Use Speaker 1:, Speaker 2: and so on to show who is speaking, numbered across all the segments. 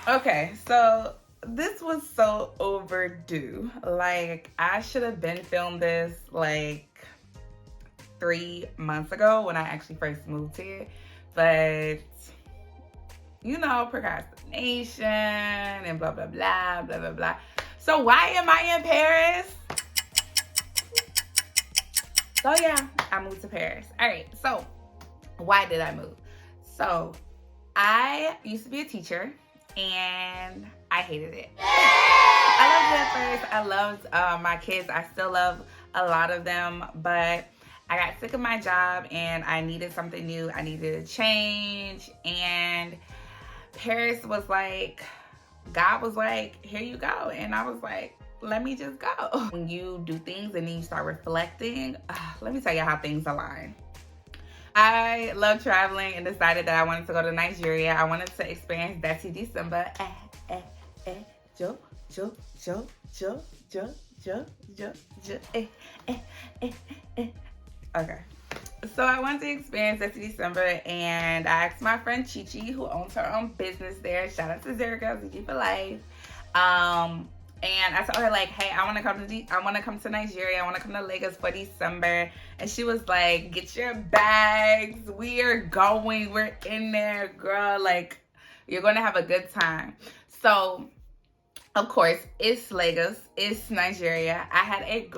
Speaker 1: Okay, so this was so overdue. Like, I should have been filmed this like 3 months ago when I actually first moved here. But, procrastination and blah, blah, blah, blah, blah, blah. So, why am I in Paris? So, yeah, I moved to Paris. All right, so why did I move? So, I used to be a teacher and I hated it. I loved it at first. I loved my kids. I still love a lot of them, but I got sick of my job and I needed something new. I needed a change, and Paris was like, God was like, here you go. And I was like, let me just go. When you do things and then you start reflecting, let me tell you how things align. I love traveling and decided that I wanted to go to Nigeria. I wanted to experience Dirty December. Jo, jo, jo, jo, jo, jo, jo, jo, Okay. So I wanted to experience Dirty December, and I asked my friend Chichi, who owns her own business there. Shout out to Zerga, ZG for life. And I told her, like, hey, I want to come to Nigeria. I want to come to Lagos for December. And she was like, get your bags. We are going. We're in there, girl. Like, you're going to have a good time. So, of course, it's Lagos. It's Nigeria. I had an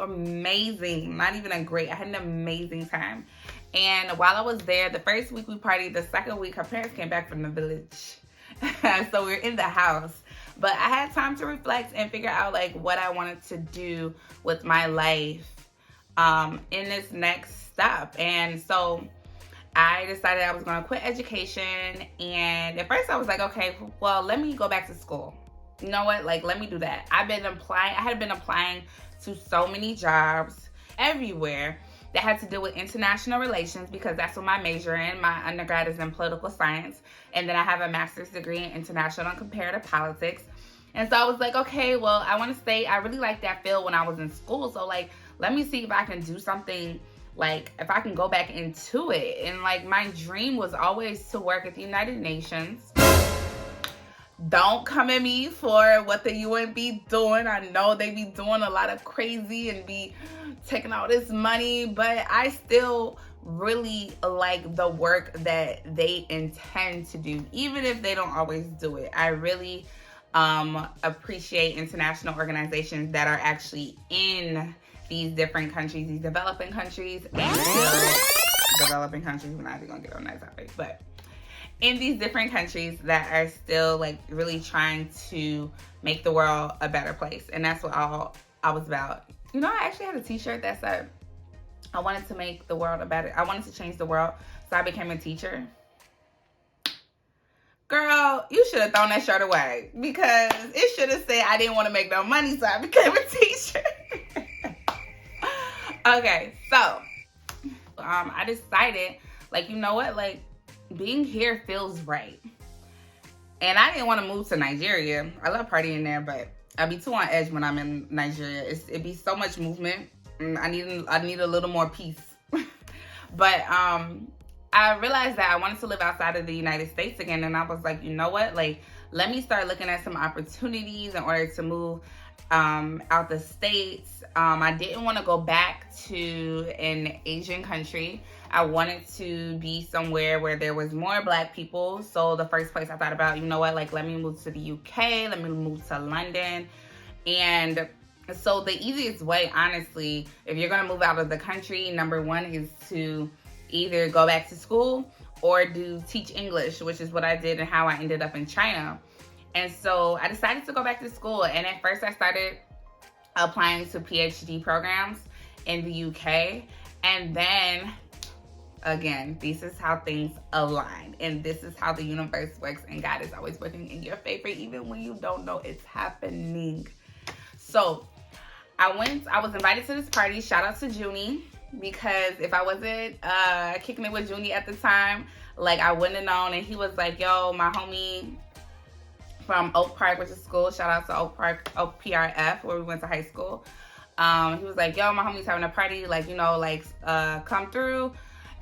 Speaker 1: amazing time. And while I was there, the first week we partied. The second week, her parents came back from the village. So we were in the house. But I had time to reflect and figure out like what I wanted to do with my life in this next step. And so I decided I was going to quit education. And at first I was like, okay, well, let me go back to school. You know what? Like, let me do that. I had been applying to so many jobs everywhere that had to do with international relations, because that's what my major in. My undergrad is in political science. And then I have a master's degree in international and comparative politics. And so I was like, okay, well, I want to stay. I really liked that field when I was in school. So like, let me see if I can do something, like if I can go back into it. And like, my dream was always to work at the United Nations. Don't come at me for what the UN be doing. I know they be doing a lot of crazy and be taking all this money, but I still really like the work that they intend to do, even if they don't always do it. I really appreciate international organizations that are actually in these different countries, these developing countries, and still developing countries. We're not even gonna get on that topic, but in these different countries that are still like really trying to make the world a better place. And that's what I was about. You know, I actually had a t-shirt that said, I wanted to make the world I wanted to change the world, so I became a teacher. Girl, you should have thrown that shirt away, because it should have said I didn't want to make no money, so I became a teacher. Okay, so I decided, like, you know what, like, being here feels right. And I didn't want to move to Nigeria. I love partying there, but I be too on edge when I'm in Nigeria. It be so much movement. I need a little more peace. But I realized that I wanted to live outside of the United States again, and I was like, you know what? Like, let me start looking at some opportunities in order to move out the States. I didn't want to go back to an Asian country. I wanted to be somewhere where there was more Black people. So the first place I thought about, you know what, like, let me move to the UK, let me move to London. And so the easiest way, honestly, if you're going to move out of the country, number one is to either go back to school or teach English, which is what I did and how I ended up in China. And so I decided to go back to school. And at first I started applying to PhD programs in the UK. And then again, this is how things align, and this is how the universe works, and God is always working in your favor even when you don't know it's happening. So I was invited to this party. Shout out to Junie, because if I wasn't kicking it with Junie at the time, like, I wouldn't have known. And he was like, yo, my homie from Oak Park, which is school, shout out to Oak Park, Oak PRF, where we went to high school. He was like, yo, my homie's having a party, like, you know, like, come through.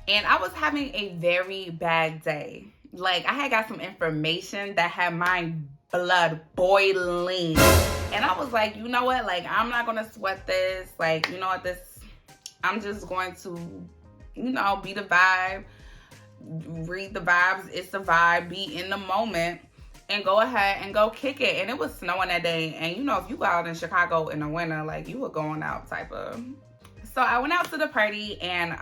Speaker 1: And I was having a very bad day. Like, I had got some information that had my blood boiling. And I was like, you know what? Like, I'm not going to sweat this. Like, you know what? I'm just going to, be the vibe, read the vibes. It's the vibe, be in the moment, and go ahead and go kick it. And it was snowing that day. And, if you go out in Chicago in the winter, like, you were going out type of. So I went out to the party, and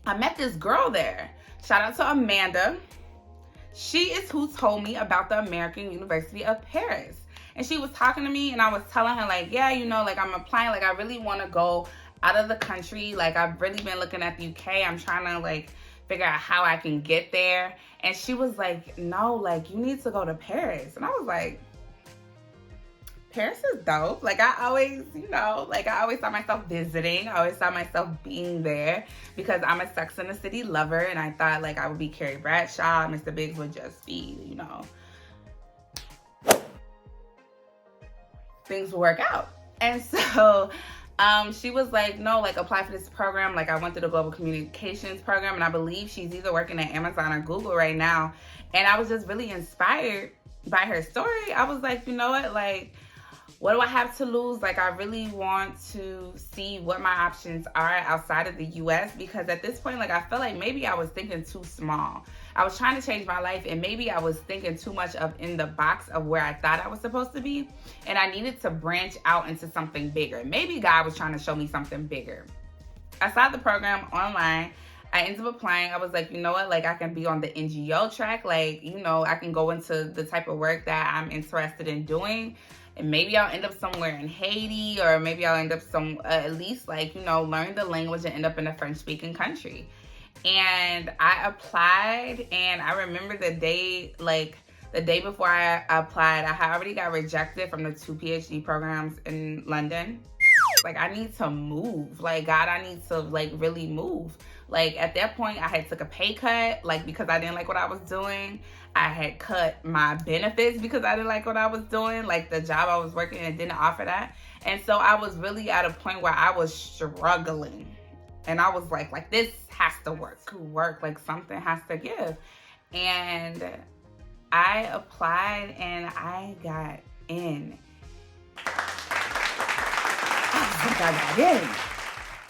Speaker 1: I met this girl there. Shout out to Amanda. She is who told me about the American University of Paris. And she was talking to me, and I was telling her, like, yeah, like, I'm applying. Like, I really want to go out of the country. Like, I've really been looking at the UK. I'm trying to, like, figure out how I can get there. And she was like, no, like, you need to go to Paris. And I was like, Paris is dope. Like, I always saw myself visiting. I always saw myself being there because I'm a Sex and the City lover, and I thought, like, I would be Carrie Bradshaw. Mr. Biggs would just be, things would work out. And so she was like, no, like, apply for this program. Like, I went through the Global Communications program, and I believe she's either working at Amazon or Google right now. And I was just really inspired by her story. I was like, you know what? Like, what do I have to lose? Like, I really want to see what my options are outside of the US, because at this point, like, I feel like maybe I was thinking too small. I was trying to change my life, and maybe I was thinking too much of in the box of where I thought I was supposed to be, and I needed to branch out into something bigger. Maybe God was trying to show me something bigger. I saw the program online. I ended up applying. I was like, you know what? Like, I can be on the NGO track. Like, I can go into the type of work that I'm interested in doing. And maybe I'll end up somewhere in Haiti, or maybe I'll end up at least, like, learn the language and end up in a French-speaking country. And I applied, and I remember the day before I applied, I had already got rejected from the 2 PhD programs in London. Like, I need to move. Like, God, I need to, like, really move. Like, at that point, I had took a pay cut, like, because I didn't like what I was doing. I had cut my benefits because I didn't like what I was doing. Like, the job I was working in didn't offer that. And so I was really at a point where I was struggling. And I was like, this has to work. Like, something has to give. And I applied, and I got in.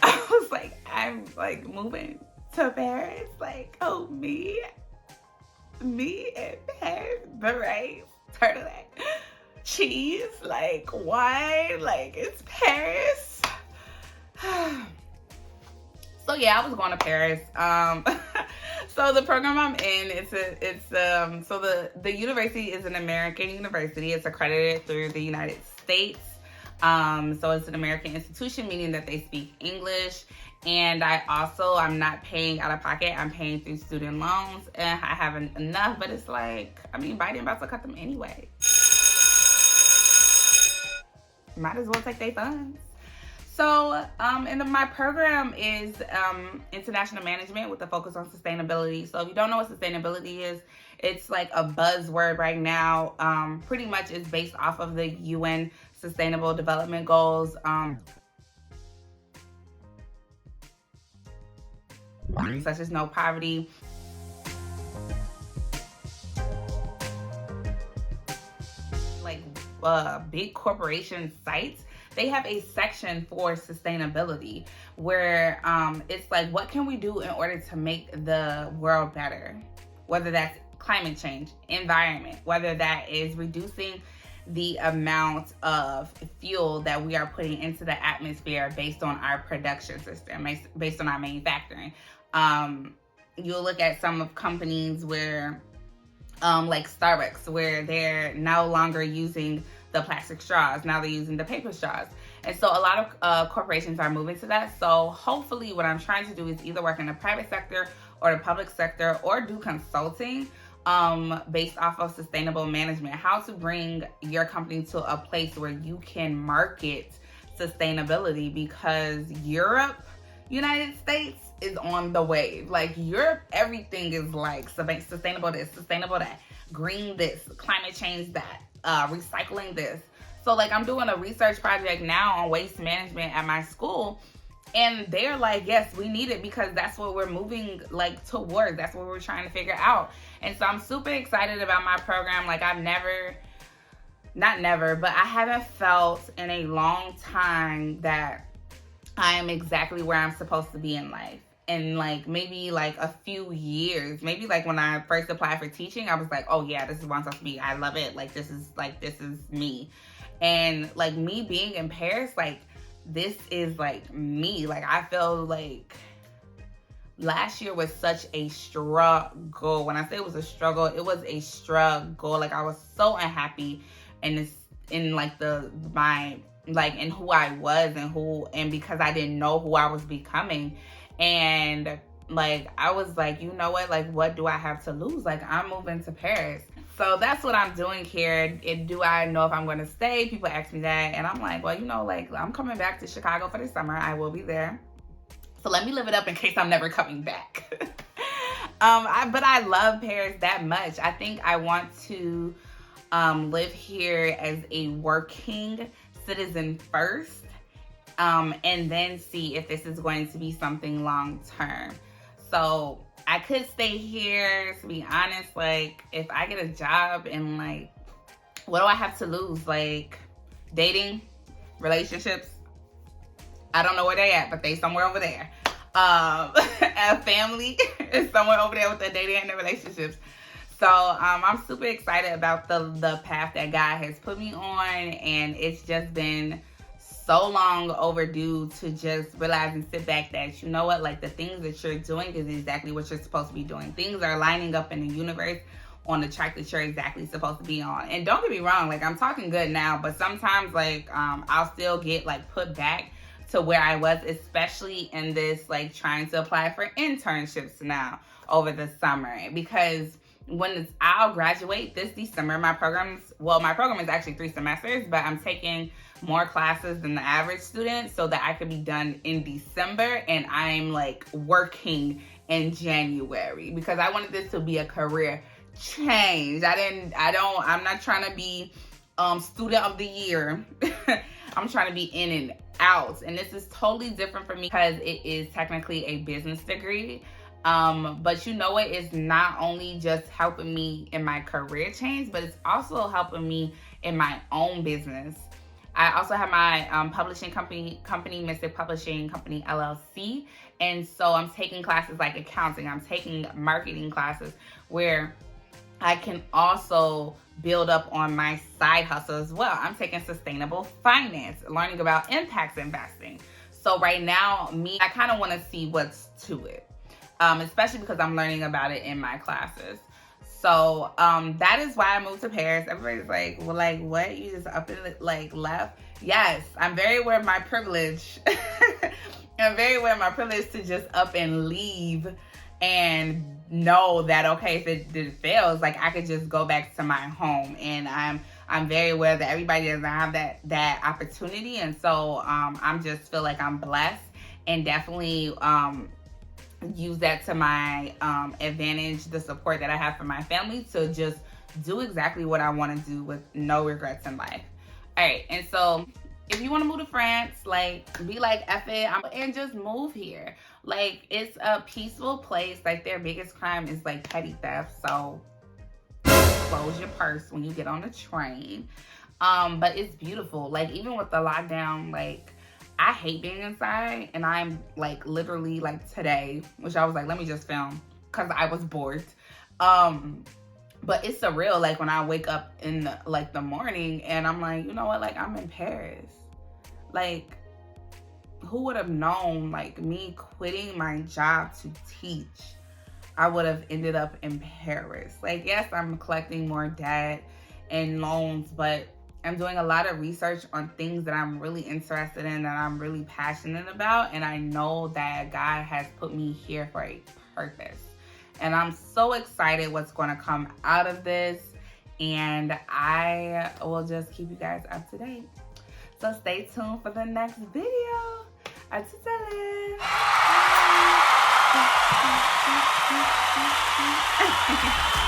Speaker 1: I was like, I'm, like, moving to Paris. Like, oh, me in Paris, berets, turtleneck, cheese, like, wine, like, it's Paris. So yeah, I was going to Paris. So the program I'm in, so the university is an American university. It's accredited through the United States. So it's an American institution, meaning that they speak English. And I'm not paying out of pocket. I'm paying through student loans, and I haven't enough, but it's like, Biden about to cut them anyway. Might as well take their funds. So, my program is international management with a focus on sustainability. So if you don't know what sustainability is, it's like a buzzword right now. Pretty much it's based off of the UN Sustainable Development Goals. Such as no poverty. Like big corporation sites, they have a section for sustainability where it's like, what can we do in order to make the world better? Whether that's climate change, environment, whether that is reducing the amount of fuel that we are putting into the atmosphere based on our production system, based on our manufacturing. You'll look at some of companies where, like Starbucks, where they're no longer using the plastic straws. Now they're using the paper straws. And so a lot of corporations are moving to that. So hopefully what I'm trying to do is either work in the private sector or the public sector, or do consulting based off of sustainable management, how to bring your company to a place where you can market sustainability, because United States is on the wave. Like, Europe, everything is like sustainable this, sustainable that, green this, climate change that, recycling this. So like, I'm doing a research project now on waste management at my school, And they're like, yes, we need it because that's what we're moving like towards. That's what we're trying to figure out. And so I'm super excited about my program. Like I've not never, but I haven't felt in a long time that I am exactly where I'm supposed to be in life. And like maybe like a few years, maybe like when I first applied for teaching, I was like, oh yeah, this is where I'm supposed to be. I love it. Like this is me. And like me being in Paris, like this is like me. Like I feel like last year was such a struggle. When I say it was a struggle, it was a struggle. Like I was so unhappy in like my in who I was and because I didn't know who I was becoming. And like I was like, you know what do I have to lose? Like I'm moving to Paris. So that's what I'm doing here. Do I know if I'm going to stay? People ask me that. And I'm like, well, like I'm coming back to Chicago for the summer. I will be there. So let me live it up in case I'm never coming back. But I love Paris that much. I think I want to live here as a working citizen first. And then see if this is going to be something long term. So I could stay here, to be honest. Like if I get a job and like, what do I have to lose? Like dating, relationships. I don't know where they at, but they somewhere over there. A family is somewhere over there with the dating and the relationships. So I'm super excited about the path that God has put me on, and it's just been so long overdue to just realize and sit back that, you know what, like the things that you're doing is exactly what you're supposed to be doing. Things are lining up in the universe on the track that you're exactly supposed to be on. And don't get me wrong, like I'm talking good now, but sometimes like I'll still get like put back to where I was, especially in this like trying to apply for internships now over the summer, because I'll graduate this December. My program is actually 3 semesters, but I'm taking more classes than the average student so that I could be done in December, and I'm like working in January because I wanted this to be a career change. I'm not trying to be student of the year. I'm trying to be in and out, and this is totally different for me because it is technically a business degree. But you know what? It's not only just helping me in my career change, but it's also helping me in my own business. I also have my publishing company, Mystic Publishing Company, LLC. And so I'm taking classes like accounting. I'm taking marketing classes where I can also build up on my side hustle as well. I'm taking sustainable finance, learning about impact investing. So right now, I kind of want to see what's to it. Especially because I'm learning about it in my classes. So that is why I moved to Paris. Everybody's like, well, like what? You just up and like left? Yes, I'm very aware of my privilege. I'm very aware of my privilege to just up and leave and know that, okay, if it fails, like I could just go back to my home. And I'm very aware that everybody doesn't have that opportunity. And so I'm just feel like I'm blessed, and definitely use that to my advantage, the support that I have from my family to just do exactly what I want to do with no regrets in life. All right, and so if you want to move to France, like be like F it and just move here. Like it's a peaceful place. Like their biggest crime is like petty theft, so close your purse when you get on the train. But it's beautiful. Like even with the lockdown, like I hate being inside, and I'm like literally like today, which I was like, let me just film because I was bored. But it's surreal, like when I wake up in the morning and I'm like, you know what, like I'm in Paris. Like who would have known, like me quitting my job to teach, I would have ended up in Paris. Like yes, I'm collecting more debt and loans, but I'm doing a lot of research on things that I'm really interested in, that I'm really passionate about. And I know that God has put me here for a purpose. And I'm so excited what's going to come out of this. And I will just keep you guys up to date. So stay tuned for the next video. Bye.